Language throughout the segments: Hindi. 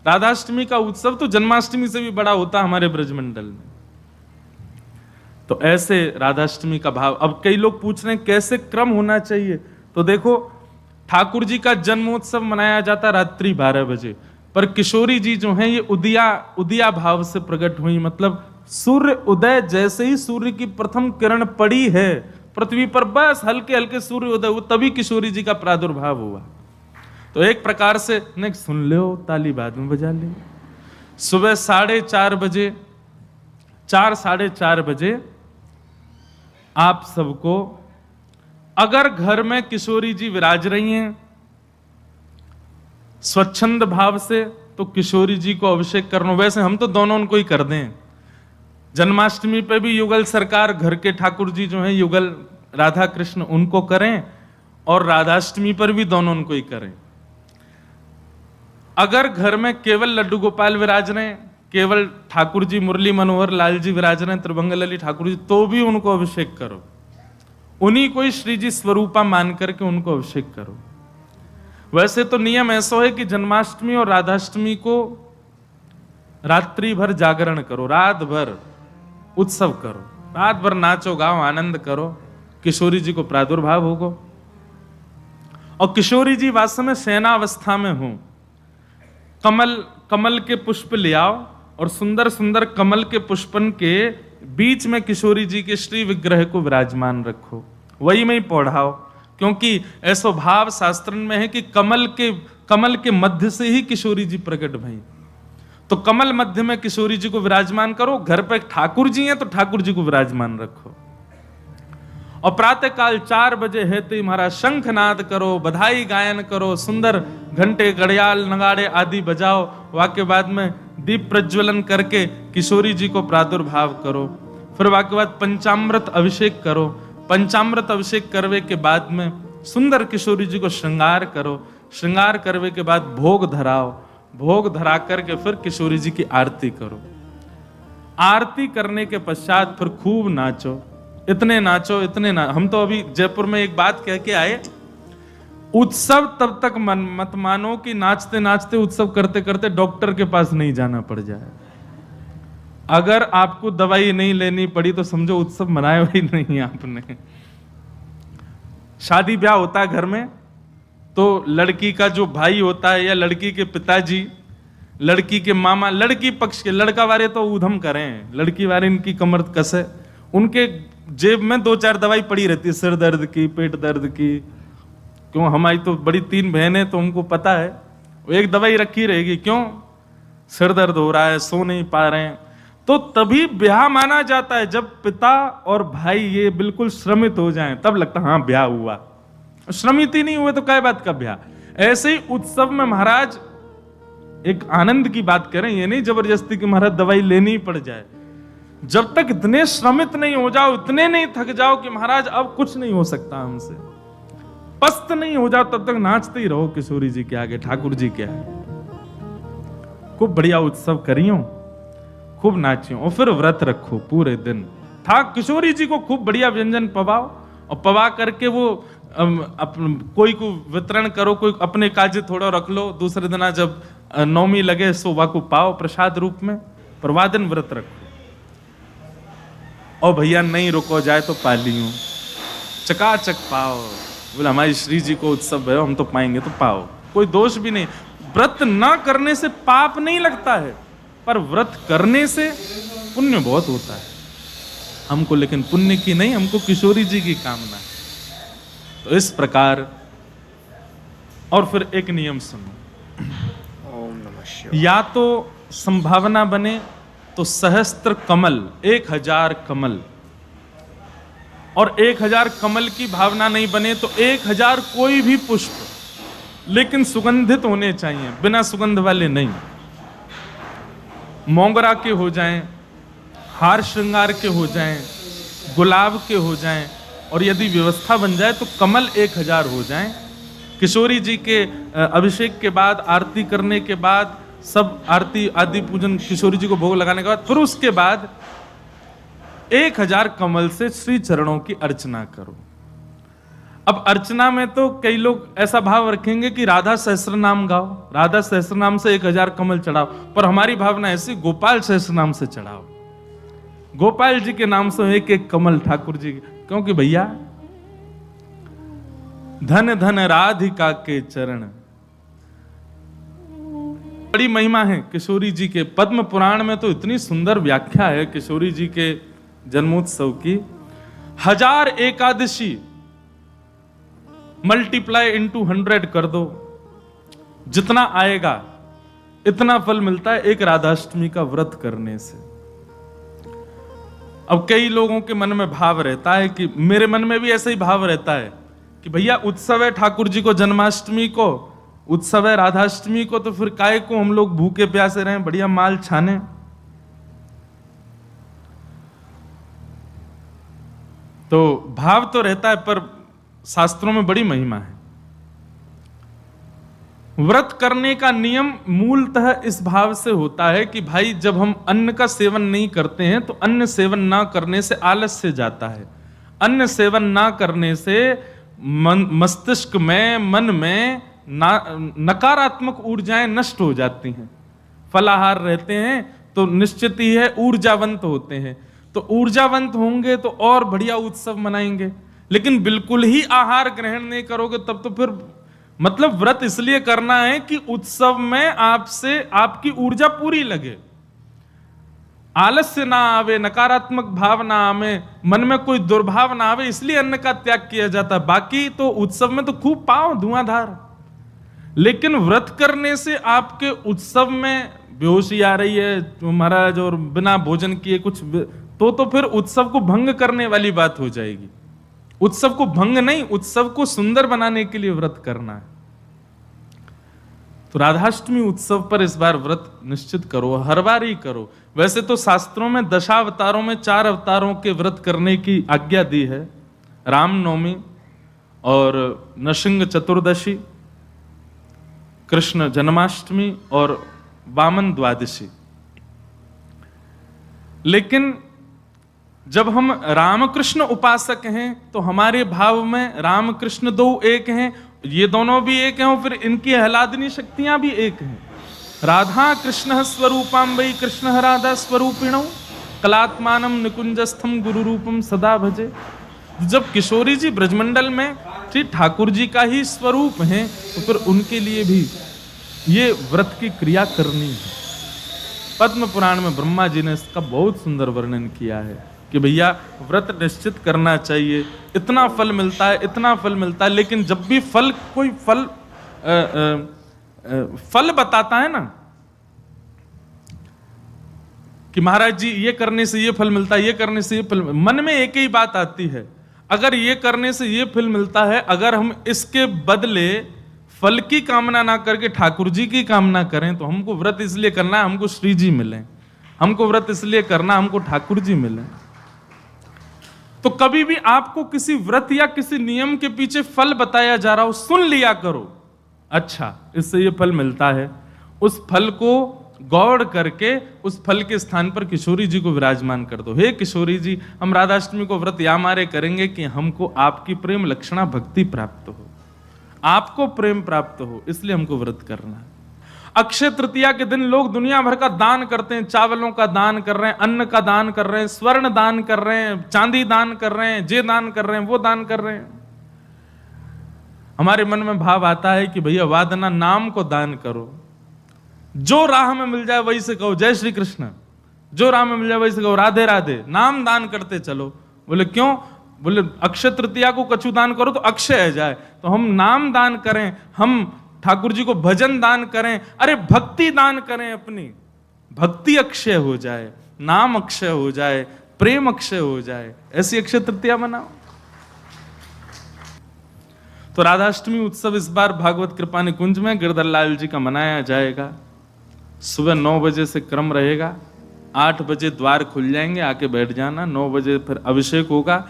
राधाष्टमी का उत्सव तो जन्माष्टमी से भी बड़ा होता हमारे ब्रजमंडल में। तो ऐसे राधाष्टमी का भाव। अब कई लोग पूछ रहे हैं कैसे क्रम होना चाहिए, तो देखो ठाकुर जी का जन्मोत्सव मनाया जाता रात्रि 12 बजे, पर किशोरी जी जो हैं ये उदिया भाव से प्रकट हुई। मतलब सूर्य उदय, जैसे ही सूर्य की प्रथम किरण पड़ी है पृथ्वी पर, बस हल्के हल्के सूर्य उदय, वो तभी किशोरी जी का प्रादुर्भाव हुआ। तो एक प्रकार से नेक्स्ट सुन लो, ताली बाद में बजा ले। सुबह 4:30 बजे, 4-4:30 बजे आप सबको, अगर घर में किशोरी जी विराज रही हैं स्वच्छंद भाव से, तो किशोरी जी को अभिषेक करना। वैसे हम तो दोनों उनको ही कर दें। जन्माष्टमी पे भी युगल सरकार, घर के ठाकुर जी जो हैं युगल राधा कृष्ण, उनको करें, और राधाष्टमी पर भी दोनों उनको ही करें। अगर घर में केवल लड्डू गोपाल विराज रहे हैं, केवल ठाकुर जी मुरली मनोहर लाल जी विराज रहे हैं, त्रिभंगलली ठाकुर जी, तो भी उनको अभिषेक करो। उन्हीं को ही श्री जी स्वरूपा मान करके उनको अभिषेक करो। वैसे तो नियम ऐसा है कि जन्माष्टमी और राधाष्टमी को रात्रि भर जागरण करो, रात भर उत्सव करो, रात भर नाचो गाओ आनंद करो, किशोरी जी को प्रादुर्भाव होगा। और किशोरी जी वास्तव में शयनावस्था में हो, कमल के पुष्प ले आओ और सुंदर सुंदर कमल के पुष्पन के बीच में किशोरी जी के श्री विग्रह को विराजमान रखो, वही में ही पौढ़ाओ। क्योंकि ऐसा भाव शास्त्र में है कि कमल के मध्य से ही किशोरी जी प्रकट भई। तो कमल मध्य में किशोरी जी को विराजमान करो। घर पे ठाकुर जी हैं तो ठाकुर जी को विराजमान रखो। और प्रातः काल 4 बजे है तो महाराज शंखनाद करो, बधाई गायन करो, सुंदर घंटे घड़ियाल नगाड़े आदि बजाओ। वाक्य बाद में दीप प्रज्वलन करके किशोरी जी को प्रादुर्भाव करो। फिर वाक्य बाद पंचामृत अभिषेक करो। पंचामृत अभिषेक करवे के बाद में सुंदर किशोरी जी को श्रृंगार करो। श्रृंगार करवे के बाद भोग धराओ। भोग धरा करके फिर किशोरी जी की आरती करो। आरती करने के पश्चात फिर खूब नाचो, इतने नाचो इतने हम तो अभी जयपुर में एक बात कह के आए, उत्सव तब तक मत मानो कि नाचते नाचते उत्सव करते करते डॉक्टर के पास नहीं जाना पड़ जाए। अगर आपको दवाई नहीं लेनी पड़ी तो समझो उत्सव मनाया ही नहीं आपने। शादी ब्याह होता है घर में तो लड़की का जो भाई होता है या लड़की के पिताजी, लड़की के मामा, लड़की पक्ष के, लड़का वाले तो ऊधम करें, लड़की वाले इनकी कमर कसे, उनके जेब में 2-4 दवाई पड़ी रहती है, सिर दर्द की, पेट दर्द की। क्यों, हमारी तो बड़ी 3 बहनें, तो उनको पता है वो एक दवाई रखी रहेगी। क्यों, सिर दर्द हो रहा है, सो नहीं पा रहे हैं। तो तभी ब्याह माना जाता है जब पिता और भाई ये बिल्कुल श्रमित हो जाएं, तब लगता है हाँ ब्याह हुआ। श्रमित ही नहीं हुए तो क्या बात का ब्याह। ऐसे ही उत्सव में महाराज एक आनंद की बात करें, ये नहीं जबरदस्ती कि महाराज दवाई लेनी ही पड़ जाए। जब तक इतने श्रमित नहीं हो जाओ, इतने नहीं थक जाओ कि महाराज अब कुछ नहीं हो सकता हमसे, पस्त नहीं हो जाओ, तब तक नाचते ही रहो किशोरी जी के आगे, ठाकुर जी के आगे। खूब बढ़िया उत्सव करियो, खूब नाचियो और फिर व्रत रखो पूरे दिन। किशोरी जी को खूब बढ़िया व्यंजन पवाओ और पवा करके वो कोई को वितरण करो, कोई अपने काजे थोड़ा रख लो। दूसरे दिन जब नौमी लगे सो वाको पाओ प्रसाद रूप में, पर वादन व्रत रखो। और भैया नहीं रुको जाए तो पा लियो, चकाचक पाओ। बोले हमारी श्री जी को उत्सव है, हम तो पाएंगे तो पाओ, कोई दोष भी नहीं। व्रत ना करने से पाप नहीं लगता है, पर व्रत करने से पुण्य बहुत होता है हमको, लेकिन पुण्य की नहीं, हमको किशोरी जी की कामना है। तो इस प्रकार। और फिर एक नियम सुनो, ओम नमः शिवाय। या तो संभावना बने तो सहस्त्र कमल, 1000 कमल, और 1000 कमल की भावना नहीं बने तो 1000 कोई भी पुष्प, लेकिन सुगंधित होने चाहिए, बिना सुगंध वाले नहीं। मोगरा के हो जाएं, हार श्रृंगार के हो जाएं, गुलाब के हो जाएं, और यदि व्यवस्था बन जाए तो कमल 1000 हो जाएं। किशोरी जी के अभिषेक के बाद, आरती करने के बाद, सब आरती आदि पूजन किशोरी जी को भोग लगाने के बाद, फिर उसके बाद 1000 कमल से श्री चरणों की अर्चना करो। अब अर्चना में तो कई लोग ऐसा भाव रखेंगे कि राधा सहस्र नाम गाओ, राधा सहस्र नाम से 1000 कमल चढ़ाओ, पर हमारी भावना ऐसी गोपाल सहस्र नाम से चढ़ाओ, गोपाल जी के नाम से एक एक कमल ठाकुर जी, क्योंकि भैया धन धन राधिका के चरण, बड़ी महिमा है किशोरी जी के। पद्म पुराण में तो इतनी सुंदर व्याख्या है किशोरी जी के जन्मोत्सव की। 1000 एकादशी मल्टीप्लाई इंटू 100 कर दो, जितना आएगा इतना फल मिलता है एक राधाष्टमी का व्रत करने से। अब कई लोगों के मन में भाव रहता है कि मेरे मन में भी ऐसा ही भाव रहता है कि भैया उत्सव है ठाकुर जी को, जन्माष्टमी को उत्सव है, राधाष्टमी को, तो फिर काय को हम लोग भूखे प्यासे रहें, बढ़िया माल छाने। तो भाव तो रहता है, पर शास्त्रों में बड़ी महिमा है। व्रत करने का नियम मूलतः इस भाव से होता है कि भाई जब हम अन्न का सेवन नहीं करते हैं तो अन्न सेवन ना करने से आलस्य जाता है, अन्न सेवन ना करने से मस्तिष्क में, मन में नकारात्मक ऊर्जाएं नष्ट हो जाती हैं। फलाहार रहते हैं तो निश्चित ही है ऊर्जावंत होते हैं, तो ऊर्जावंत होंगे तो और बढ़िया उत्सव मनाएंगे। लेकिन बिल्कुल ही आहार ग्रहण नहीं करोगे तब तो फिर मतलब व्रत इसलिए करना है कि उत्सव में आपसे आपकी ऊर्जा पूरी लगे, आलस्य ना आवे, नकारात्मक भाव ना आवे, मन में कोई दुर्भाव ना आवे, इसलिए अन्न का त्याग किया जाता है। बाकी तो उत्सव में तो खूब पाओ धुआंधार, लेकिन व्रत करने से आपके उत्सव में बेहोशी आ रही है महाराज और बिना भोजन किए कुछ तो फिर उत्सव को भंग करने वाली बात हो जाएगी। उत्सव को भंग नहीं, उत्सव को सुंदर बनाने के लिए व्रत करना है। तो राधाष्टमी उत्सव पर इस बार व्रत निश्चित करो, हर बार ही करो। वैसे तो शास्त्रों में दशावतारों में 4 अवतारों के व्रत करने की आज्ञा दी है, रामनवमी और नृसिंह चतुर्दशी, कृष्ण जन्माष्टमी और वामन द्वादशी। लेकिन जब हम रामकृष्ण उपासक हैं तो हमारे भाव में रामकृष्ण 2 एक हैं, ये दोनों भी एक हैं और फिर इनकी आह्लादनी शक्तियां भी एक हैं। राधा कृष्ण स्वरूपाम वै कृष्ण राधा स्वरूपिणौ कलात्मानम निकुंजस्थम गुरु रूपम सदा भजे। जब किशोरी जी ब्रजमंडल में श्री ठाकुर जी का ही स्वरूप हैं तो फिर उनके लिए भी ये व्रत की क्रिया करनी है। पद्म पुराण में ब्रह्मा जी ने इसका बहुत सुंदर वर्णन किया है कि भैया व्रत निश्चित करना चाहिए, इतना फल मिलता है, इतना फल मिलता है। लेकिन जब भी फल कोई फल बताता है ना कि महाराज जी ये करने से ये फल मिलता है, ये करने से ये फल, मन में एक ही बात आती है, अगर ये करने से ये फल मिलता है, अगर हम इसके बदले फल की कामना ना करके ठाकुर जी की कामना करें तो हमको व्रत इसलिए करना है हमको श्री जी मिले, हमको व्रत इसलिए करना हमको ठाकुर जी मिले। तो कभी भी आपको किसी व्रत या किसी नियम के पीछे फल बताया जा रहा हो, सुन लिया करो, अच्छा इससे ये फल मिलता है, उस फल को गौड़ करके उस फल के स्थान पर किशोरी जी को विराजमान कर दो। हे किशोरी जी, हम राधाष्टमी को व्रत या मारे करेंगे कि हमको आपकी प्रेम लक्षणा भक्ति प्राप्त हो, आपको प्रेम प्राप्त हो, इसलिए हमको व्रत करना है। अक्षय तृतीया के दिन लोग दुनिया भर का दान करते हैं, चावलों का दान कर रहे हैं, अन्न का दान कर रहे हैं, स्वर्ण दान कर रहे हैं, चांदी दान कर रहे हैं, जे दान कर रहे हैं, वो दान कर रहे हैं। हमारे मन में भाव आता है कि भैया वादना नाम को दान करो, जो राह में मिल जाए वही से कहो जय श्री कृष्ण, जो राह में मिल जाए वही से कहो राधे राधे, नाम दान करते चलो। बोले क्यों? बोले अक्षय तृतीया को कछु दान करो तो अक्षय है जाए, तो हम नाम दान करें, हम ठाकुर जी को भजन दान करें, अरे भक्ति दान करें, अपनी भक्ति अक्षय हो जाए, नाम अक्षय हो जाए, प्रेम अक्षय हो जाए, ऐसी अक्षय तृतीया मनाओ। तो राधाष्टमी उत्सव इस बार भागवत कृपा निकुंज में गिरधर लाल जी का मनाया जाएगा। सुबह 9 बजे से क्रम रहेगा, 8 बजे द्वार खुल जाएंगे, आके बैठ जाना। 9 बजे फिर अभिषेक होगा,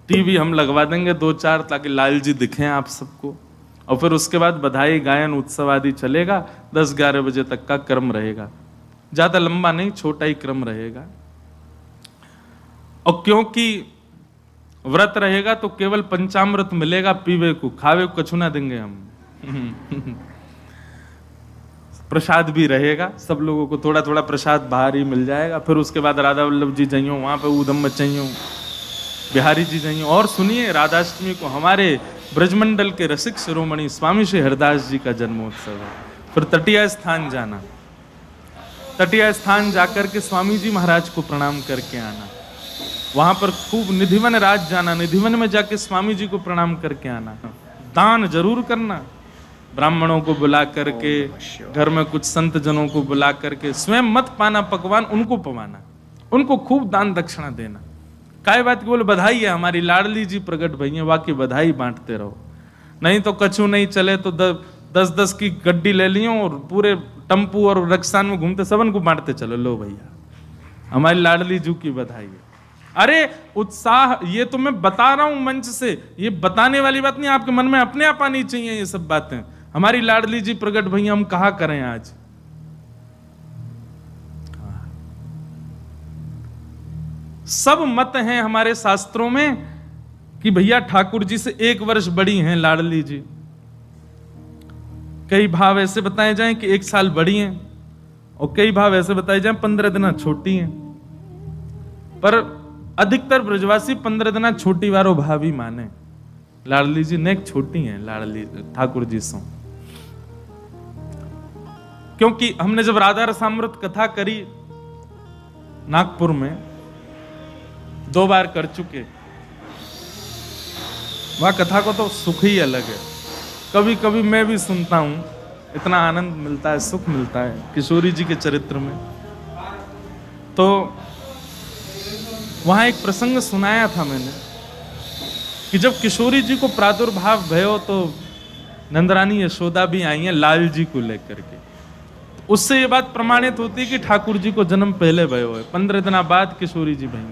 टीवी हम लगवा देंगे 2-4 ताकि लाल जी दिखें आप सबको, और फिर उसके बाद बधाई गायन उत्सव आदि चलेगा। 10-11 बजे तक का क्रम रहेगा, ज्यादा लंबा नहीं, छोटा ही क्रम रहेगा। और क्योंकि व्रत रहेगा तो केवल पंचामृत मिलेगा पीवे को, खावे को कछु ना देंगे हम। प्रसाद भी रहेगा, सब लोगों को थोड़ा थोड़ा प्रसाद बाहर ही मिल जाएगा। फिर उसके बाद राधा वल्लभ जी जाइयो, वहां पे ऊधम मचाइयो, बिहारी जी जाइयो। और सुनिए, राधाष्टमी को हमारे ब्रजमंडल के रसिक शिरोमणि स्वामी श्री हरिदास जी का जन्मोत्सव है। फिर तटीय स्थान जाना, तटीय स्थान जाकर के स्वामी जी महाराज को प्रणाम करके आना। वहां पर खूब निधिवन राज जाना, निधिवन में जाके स्वामी जी को प्रणाम करके आना। दान जरूर करना, ब्राह्मणों को बुला करके, घर में कुछ संत जनों को बुला करके, स्वयं मत पाना पकवान, उनको पवाना, उनको खूब दान दक्षिणा देना। काय बात बोल, बधाई है हमारी लाडली जी प्रकट भई है, वाकई बधाई बांटते रहो। नहीं तो कछु नहीं चले तो 10-10 की गड्डी ले लियो और पूरे टम्पू और रक्सान में घूमते सबन को बांटते चलो, लो भैया हमारी लाडली जी की बधाई है। अरे उत्साह, ये तो मैं बता रहा हूं मंच से, ये बताने वाली बात नहीं, आपके मन में अपने आप आनी चाहिए ये सब बातें। हमारी लाडली जी प्रकट भैया, हम कहा करें आज। सब मत हैं हमारे शास्त्रों में कि भैया ठाकुर जी से 1 वर्ष बड़ी हैं लाडली जी। कई भाव ऐसे बताए जाएं कि 1 साल बड़ी हैं, और कई भाव ऐसे बताए जाएं 15 दिन छोटी हैं। पर अधिकतर ब्रजवासी 15 दिन छोटी वारो भाव ही माने। लाडली जी नेक छोटी हैं लाडली ठाकुर जी सो, क्योंकि हमने जब राधा रसामृत कथा करी नागपुर में, 2 बार कर चुके, वह कथा को तो सुख ही अलग है। कभी कभी मैं भी सुनता हूं, इतना आनंद मिलता है, सुख मिलता है किशोरी जी के चरित्र में। तो वहां एक प्रसंग सुनाया था मैंने कि जब किशोरी जी को प्रादुर्भाव भयो तो नंदरानी यशोदा भी आई हैं लाल जी को लेकर के। उससे ये बात प्रमाणित होती है कि ठाकुर जी को जन्म पहले भयो है, 15 दिन बाद किशोरी जी भई।